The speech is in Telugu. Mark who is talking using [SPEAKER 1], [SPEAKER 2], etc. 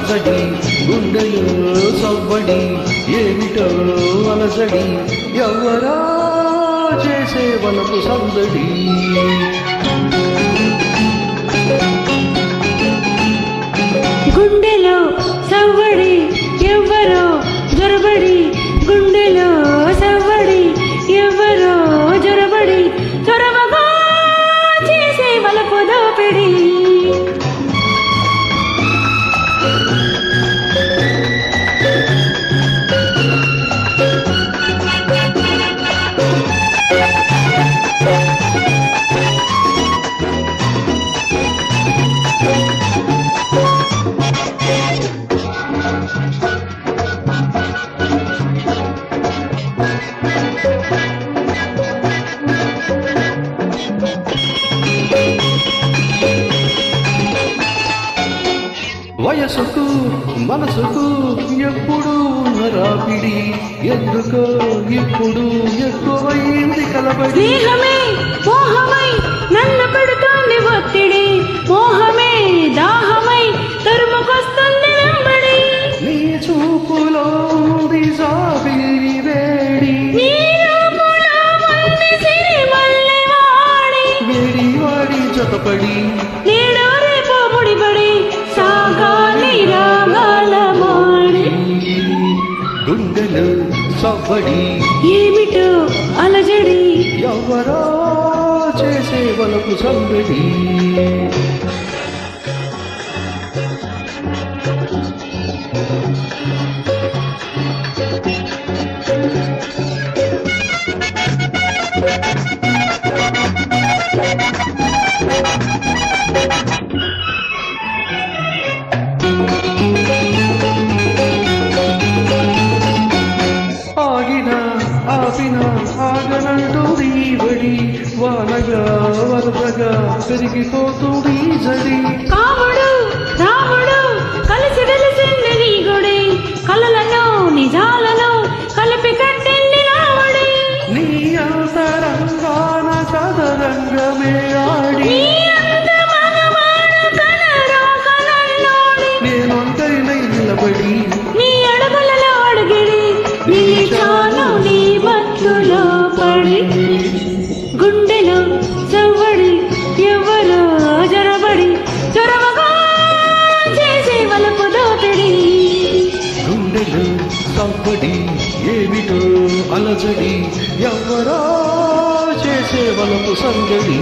[SPEAKER 1] అలజడి గుండెలో సవ్వడి ఏమిటో అలజడి ఎవరా చేసే వలపు సందడి
[SPEAKER 2] గుండెలో సవ్వడి ఎవ్వరో జొరబడి గుండెలో సవ్వడి ఎవ్వరో జొరబడి చొరవగా చేసే వలపు దోపిడి
[SPEAKER 1] వయసుకు మనసుకు ఎప్పుడు నరాపిడి ఎందుకో ఇప్పుడు ఎక్కువైంది కలబడి
[SPEAKER 2] స్నేహమే మోహమై నన్ను పెడుతోంది ఒత్తిడి మోహమే దాహమై తరుముకొస్తుంది వెంబడి
[SPEAKER 1] నీ చూపులో ఉంది జాబిలి వేడి
[SPEAKER 2] నీ రూపులో ఉంది సిరిమల్లె వాడి
[SPEAKER 1] వేడి వాడి జతపడి
[SPEAKER 2] నేడో రేపో ముడిపడి సాగాలి రాగాల మాడి
[SPEAKER 1] గుండెలు సవ్వడి
[SPEAKER 2] ఏమిటో అలజడి
[SPEAKER 1] ఎవరో చేసే వలపు సందడి ఆగిన ఆపిన ఆగనంటుంది బడి వానగా వరదగా పెరిగిపోతుంది జడి
[SPEAKER 2] కాముడు రాముడు కలిసి వెలిసింది నీ గుడి కలలను నిజాలను కలిపి కట్టింది రాముడి
[SPEAKER 1] నీ అంతరంగాన సదరంగమే ఆడి
[SPEAKER 2] నీ అందమగవాడు కనరా కనల్లోని
[SPEAKER 1] నేనొంటరినై నిలబడి
[SPEAKER 2] నీ అడుగులలో అడుగిడి నీ చాలు నీ మత్తులో పడి గుండెలో చవ్వడి ఎవరో జొరబడి చొరవగా చేసే వలపు దోపిడి
[SPEAKER 1] గుండెలు సవ్వడి ఏమిటో అలజడి ఎవరో చేసే వలపు సందడి